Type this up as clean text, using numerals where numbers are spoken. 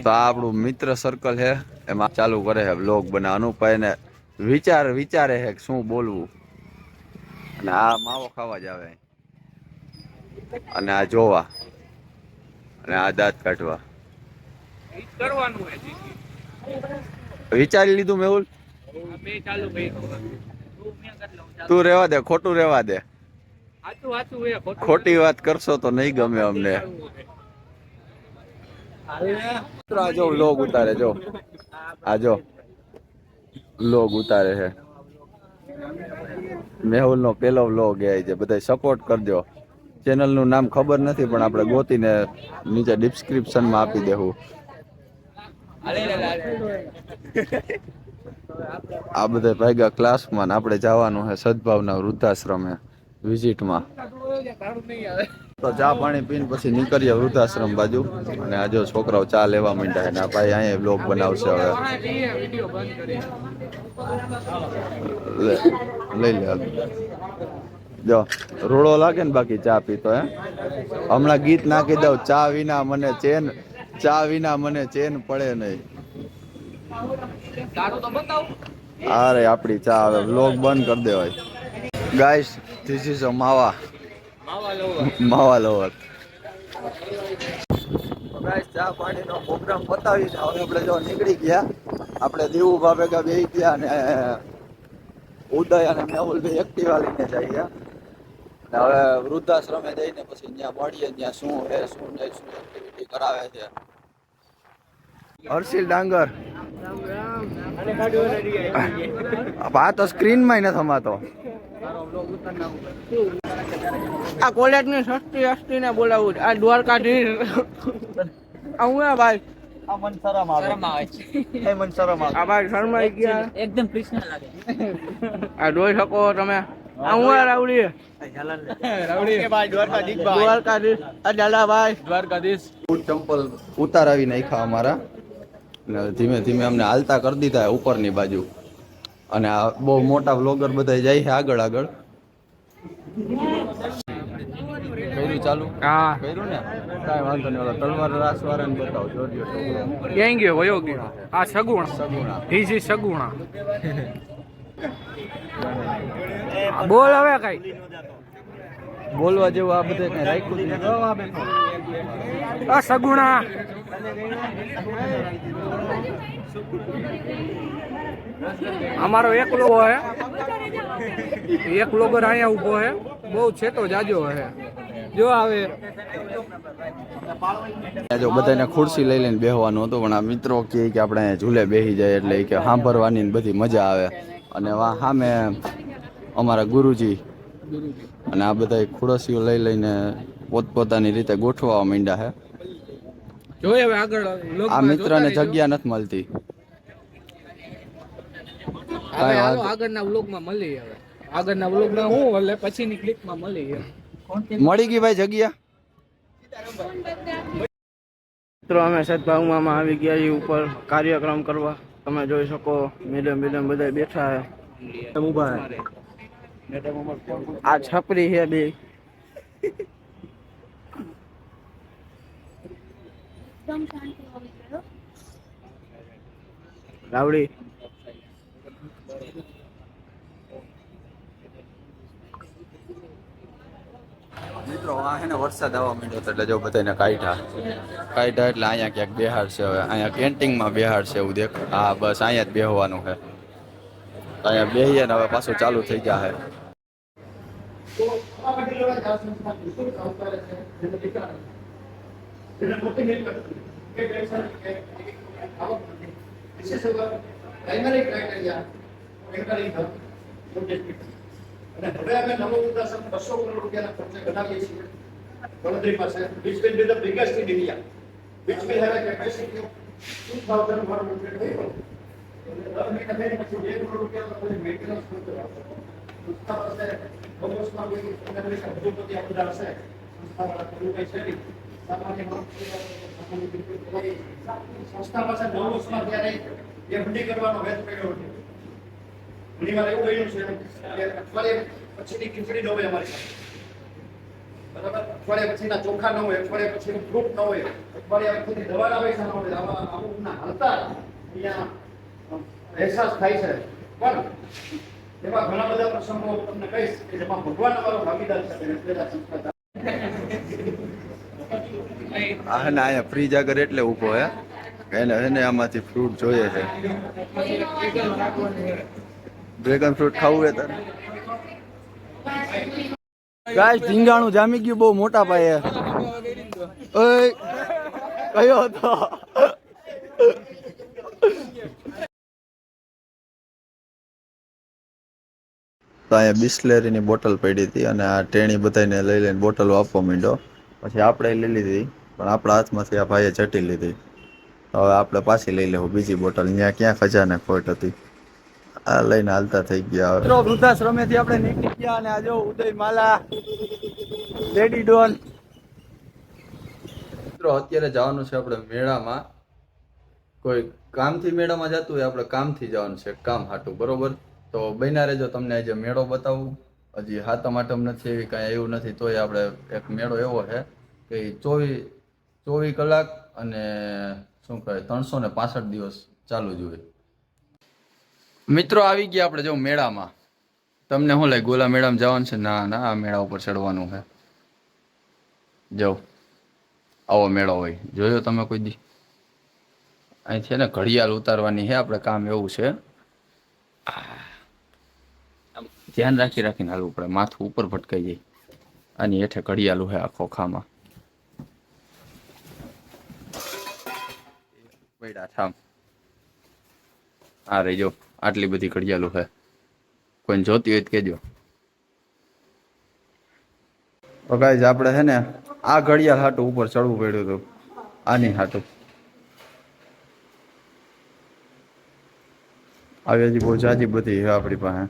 તો આ આપણું મિત્ર સર્કલ છે, એમાં ચાલુ કરે છે બ્લોગ બનાવવાનું. પણ એને વિચારે છે કે શું બોલવું, અને આ માવો ખાવા જ આવે, અને આ જોવા, અને આ દાંત કાઢવા કરવાનું. વિચારી લીધું મેહુલ? તું રેવા દે, ખોટું રેવા દે. ખોટી વાત કરશો તો નહીં ગમે અમને. જો લોગ ઉતારે, જો આ જો લોગ ઉતારે છે. મેહુલ નો પેલો વ્લોગ એ છે, બધા સપોર્ટ કરજો. ચેનલ નું નામ ખબર નથી, પણ આપણે ગોતીને નીચે ડિસ્ક્રિપ્શનમાં આપી દેવું. આ બધા ભાગ્યા ક્લાસમાં, આપણે જવાનું છે સદભાવના વૃદ્ધાશ્રમે વિઝિટમાં. તો ચા પાણી પીને પછી નીકળીએ વૃદ્ધાશ્રમ બાજુ. અને આ જો છોકરાઓ ચા લેવા માંડ્યા છે, ભાઈ અહીંયા બ્લોગ બનાવશે હવે. લઈ લે જો રૂડો લાગે ને બાકી ચા પીતો હે. હમણાં ગીત નાખી દઉં, ચા વિના મને ચેન, ચા વિના મને ચેન પડે નહીં. અરે આપડી ચા હવે વ્લોગ બંધ કરી દેવાય. ગાઈસ, ધીસ ઇઝ અ માવા લોવર. ગાઈસ, ચા પાણીનો પ્રોગ્રામ પતાવી છે. હવે આપણે જો નીકળી ગયા. આપણે દીવુભા ભેગા બેસી ગયા, અને ઉદય અને મેહુલ ભાઈ એક્ટિવા લઈને જઈએ. અને હવે વૃદ્ધાશ્રમે જઈને પછી ત્યાં મળીએ, ત્યાં શું છે શું નહીં, શું એક્ટિવિટી કરાવે છે. હર્ષિલ ડાંગર આ તો સ્ક્રીનમાં નથી હમાતો. આ કોલેજ ની સસ્તી હસ્તી ને બોલાવું, આ દ્વારકાધીશ આવું હે ભાઈ. આ મન શરમ આવે છે. એ મન શરમ આવે. આ ભાઈ શરમાઈ ગયા, એકદમ કૃષ્ણ લાગે. આ જોઈ શકો તમે, આવું હે રાવડી. રાવડી ભાઈ દ્વારકાધીશ. આ દાદા ભાઈ દ્વારકાધીશ. બૂટ ચંપલ ઉતારાવી નાખ્યા અમારા, ને ધીમે ધીમે અમને હાલતા કરી દીધા ઉપરની બાજુ. અને આ બહુ મોટા વ્લોગર બધા જાય છે આગળ આગળ. કર્યું ચાલુ? હા કર્યું ને, કાંઈ વાંધો નહીં. ઓલા તલવાર રાસ વાળાને બતાવો, જોજો. ક્યાં ગયો વયો ગયો? આ સગુણા હીજી સગુણા. બોલ હવે કઈ બોલવા જેવું આ બધે કઈ રાખ્યું જ નથી. આ સગુણા અમારો એક લોગો હે, એક લોગર અહીંયા ઉભો હે, બહુ છે તો જાજો હે. જો આવે જો બધાને ખુરશી લઈ લઈને બેસવાનું હતું, પણ આ મિત્રો કહે કે આપણે અહીંયા ઝૂલે બેસી જાય એટલે કે સાંભળવાની બધી મજા આવે. અને સામે અમારા ગુરુજી અને આ બધા ખુરશીઓ લઈ લઈને પોતપોતાની રીતે ગોઠવવા માંડ્યા છે. જોઈએ હવે આગળ. આ મિત્રને જગ્યા નથી મળતી. આગળના વ્લોગમાં મળી, હવે આગળના વ્લોગમાં હું એટલે પછીની ક્લિપમાં મળી. મળી ગઈ ભાઈ જગ્યા. મિત્રો અમે સદભાવમાં આવી ગયા છીએ ઉપર કાર્યક્રમ કરવા. તમે જોઈ શકો મેડમ બધા બેઠા છે, ઉભા છે. આ છપરી છે બે. રાવડી મિત્રો આ છે ને વરસાદ આવવા માંડ્યો હતો, એટલે જો બધાને કાઢ્યા એટલે અહીંયા ક્યાંક બિહાર છે. હવે અહીંયા કેન્ટીનમાં બિહાર છે એવું દેખ. હા બસ અહીંયા જ બેહવાનું છે. અહીંયા બેહીએ ને હવે પાછું ચાલુ થઈ ગયા છે. અને હવે અમે નમો વૃદ્ધાશ્રમ 200 કરોડ રૂપિયાના ખર્ચે બનાવીએ છીએ વડોદરીમાં છે, which will be the biggest in India, which will have a capacity of 2,100 people. દર મહિને પછી 2 કરોડ રૂપિયા આપણે મેન્ટેનન્સ ખર્ચો આવશે. સંસ્થા પાસે બમોસમાં કોઈ ઉદ્યોગપતિ આ બધા હશે, સંસ્થાવાળા કોઈ કઈ છે નહીં. સામાન્ય સંસ્થા પાસે બમોસમાં ત્યારે એફડી કરવાનો વેત પડ્યો છે. ઘણીવાર એવું થયું છે કે અઠવાડિયે પછીની ખીચડી ન હોય અમારી પાસે, બરાબર? અઠવાડિયા પછીના ચોખા ન હોય, અઠવાડિયા પછીનું ફ્રૂટ ન હોય, અઠવાડિયા પછીની દવાના પૈસા ન હોય. આવું અહીંયા અહેસાસ થાય છે. પણ એવા ઘણા બધા પ્રસંગો તમને કહીશ કે જેમાં ભગવાન અમારો ભાગીદાર છે અને પેલા સંસ્કાર આ હે ને અહીંયા ફ્રીજ આગળ એટલે ઊભો હે એને આમાંથી ફ્રૂટ જોઈએ છે. ડ્રેગન ફ્રૂટ ખાવું હે તારે? ગાઈસ ઢીંગાણું જામી ગયું બહુ મોટા પાયે. ઓય કયો હતો? તો અહીંયા બિસ્લેરીની બોટલ પડી હતી અને આ ટેણી બધાને લઈ લઈને બોટલો આપવા માંડ્યો. પછી આપણે લઈ લીધી પણ આપણા હાથમાંથી આ ભાઈએ ચટી લીધી. હવે આપણે પાછી લઈ લેવું બીજી બોટલ. ત્યાં ક્યાં ખજાને ખોટ હતી. આ લઈને હાલતા થઈ ગયા. મિત્રો વૃદ્ધાશ્રમેથી આપણે નીકળી ગયા અને આ જો ઉદય માલા લેડી ડોન. મિત્રો અત્યારે જવાનું છે આપણે મેળામાં. કોઈ કામથી મેળામાં જતું હોય આપણે કામથી જવાનું છે કામ હાટું, બરોબર? તો બન્યા રહેજો, તમને આજે મેળો બતાવું. હજી હાથમ આઠમ નથી એવી કાંઈ એવું નથી, તોય આપણે એક મેળો એવો છે કે 24 કલાક અને શું કહે 365 દિવસ ચાલુ જ હોય. મિત્રો આવી ગયા આપણે જો મેળામાં. તમને શું લાગે ગોલા મેળામાં જવાનું છે? ના ના, આ મેળા ઉપર ચડવાનું છે. જાઓ, આવો મેળો હોય. જોયો તમે કોઈ દી? અહીંથી ને ઘડિયાળ ઉતારવાની છે આપણે, કામ એવું છે. ધ્યાન રાખીને હાલવું પડે, માથું ઉપર ભટકાઈ જાય. આની હેઠે ઘડિયાળું છે આ ખોખામાં. બૈડા ઠામ આ રહી જો, આટલી બધી ઘડિયાળું છે. કોઈને જોતી હોય તો કહેજો. તો ગાઈઝ આપણે છે ને આ ઘડિયાળ હાટું ઉપર ચડવું પડ્યું હતું. આની હાટું આવી હજી બહુ જાજી બધી છે આપણી પાસે.